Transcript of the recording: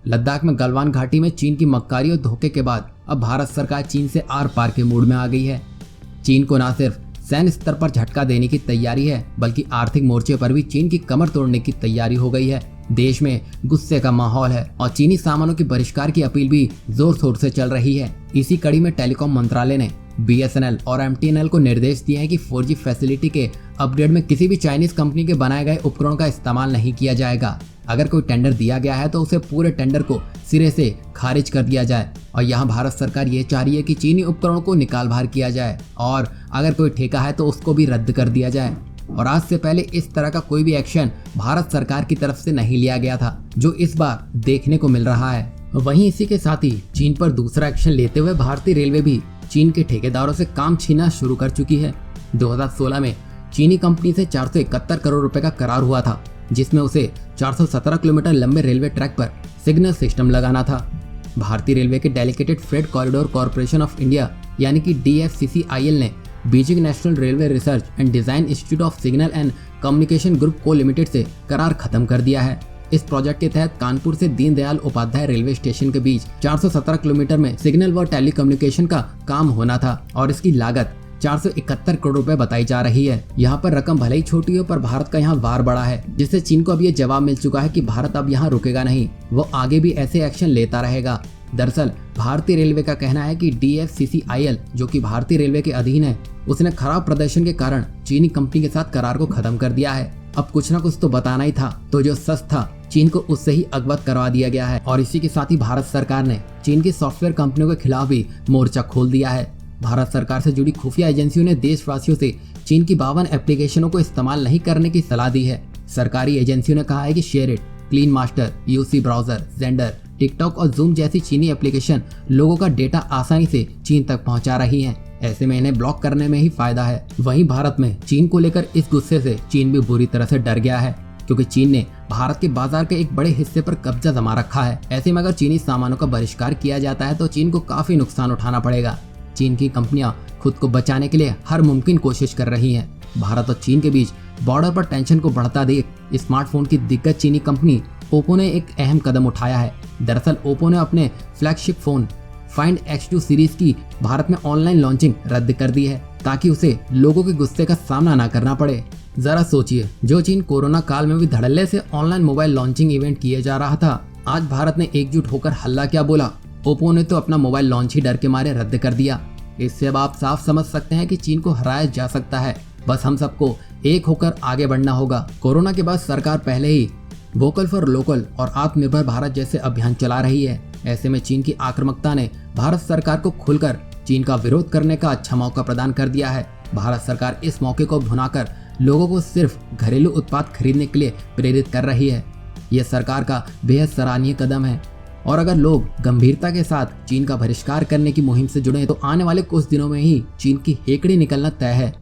लद्दाख में गलवान घाटी में चीन की मक्कारी और धोखे के बाद अब भारत सरकार चीन से आर पार के मूड में आ गई है। चीन को न सिर्फ सैन्य स्तर पर झटका देने की तैयारी है, बल्कि आर्थिक मोर्चे पर भी चीन की कमर तोड़ने की तैयारी हो गई है। देश में गुस्से का माहौल है और चीनी सामानों के बहिष्कार की अपील भी जोर शोर से चल रही है। इसी कड़ी में टेलीकॉम मंत्रालय ने BSNL और MTNL को निर्देश दिए हैं कि 4G फैसिलिटी के अपग्रेड में किसी भी चाइनीज कंपनी के बनाए गए उपकरणों का इस्तेमाल नहीं किया जाएगा। अगर कोई टेंडर दिया गया है तो उसे पूरे टेंडर को सिरे से खारिज कर दिया जाए। और यहाँ भारत सरकार ये चाह रही है कि चीनी उपकरणों को निकाल बाहर किया जाए और अगर कोई ठेका है तो उसको भी रद्द कर दिया जाए। और आज से पहले इस तरह का कोई भी एक्शन भारत सरकार की तरफ से नहीं लिया गया था, जो इस बार देखने को मिल रहा है। वहीं इसी के साथ ही चीन पर दूसरा एक्शन लेते हुए भारतीय रेलवे भी चीन के ठेकेदारों से काम छीनना शुरू कर चुकी है। 2016 में चीनी कंपनी से 471 करोड़ रुपए का करार हुआ था, जिसमें उसे 417 किलोमीटर लंबे रेलवे ट्रैक पर सिग्नल सिस्टम लगाना था। भारतीय रेलवे के dedicated freight corridor corporation of India यानी कि DFCCIL ने Beijing national railway research and design institute of signal and communication group को लिमिटेड से करार खत्म कर दिया है। इस प्रोजेक्ट के तहत कानपुर से दीनदयाल उपाध्याय रेलवे स्टेशन के बीच 417 किलोमीटर में सिग्नल व टेलीकम्युनिकेशन का काम होना था और इसकी लागत 471 करोड़ रुपए बताई जा रही है। यहाँ पर रकम भले ही छोटी हो, पर भारत का यहाँ वार बड़ा है, जिससे चीन को अब ये जवाब मिल चुका है कि भारत अब यहाँ रुकेगा नहीं, वो आगे भी ऐसे एक्शन लेता रहेगा। दरअसल भारतीय रेलवे का कहना है कि DFCCIL, जो कि भारतीय रेलवे के अधीन है, उसने खराब प्रदर्शन के कारण चीनी कंपनी के साथ करार को खत्म कर दिया है। अब कुछ ना कुछ तो बताना ही था, तो जो सच था चीन को उससे ही अवगत करवा दिया गया है। और इसी के साथ ही भारत सरकार ने चीन की सॉफ्टवेयर कंपनियों के खिलाफ भी मोर्चा खोल दिया है। भारत सरकार से जुड़ी खुफिया एजेंसियों ने देशवासियों से चीन की 52 एप्लीकेशनों को इस्तेमाल नहीं करने की सलाह दी है। सरकारी एजेंसियों ने कहा है कि SHAREit, clean master, UC browser, gender, TikTok और जूम जैसी चीनी एप्लीकेशन लोगों का डेटा आसानी से चीन तक पहुंचा रही हैं। ऐसे में इन्हें ब्लॉक करने में ही फायदा है। वहीं भारत में चीन को लेकर इस गुस्से से चीन भी बुरी तरह से डर गया है, क्योंकि चीन ने भारत के बाजार के एक बड़े हिस्से पर कब्जा जमा रखा है। ऐसे में अगर चीनी सामानों का बहिष्कार किया जाता है तो चीन को काफी नुकसान उठाना पड़ेगा। चीन की कंपनियां खुद को बचाने के लिए हर मुमकिन कोशिश कर रही हैं। भारत और चीन के बीच बॉर्डर पर टेंशन को बढ़ता देख स्मार्टफोन की दिग्गज चीनी कंपनी ओप्पो ने एक अहम कदम उठाया है। दरअसल ओप्पो ने अपने flagship phone find X2 series की भारत में ऑनलाइन लॉन्चिंग रद्द कर दी है, ताकि उसे लोगों के गुस्से का सामना न करना पड़े। जरा सोचिए, जो चीन कोरोना काल में भी धड़ल्ले से ऑनलाइन मोबाइल लॉन्चिंग इवेंट किए जा रहा था, आज भारत ने एकजुट होकर हल्ला क्या बोला। ओप्पो ने तो अपना मोबाइल लॉन्च ही डर के मारे रद्द कर दिया। इससे अब आप साफ समझ सकते हैं कि चीन को हराया जा सकता है। बस हम सबको एक होकर आगे बढ़ना होगा। कोरोना के बाद सरकार पहले ही वोकल फॉर लोकल और आत्मनिर्भर भारत जैसे अभियान चला रही है। ऐसे में चीन की आक्रामकता ने भारत सरकार को खुलकर चीन का विरोध करने का अच्छा मौका प्रदान कर दिया है। भारत सरकार इस मौके को भुनाकर लोगों को सिर्फ घरेलू उत्पाद खरीदने के लिए प्रेरित कर रही है। यह सरकार का बेहद सराहनीय कदम है और अगर लोग गंभीरता के साथ चीन का बहिष्कार करने की मुहिम से जुड़े तो आने वाले कुछ दिनों में ही चीन की हेकड़ी निकलना तय है।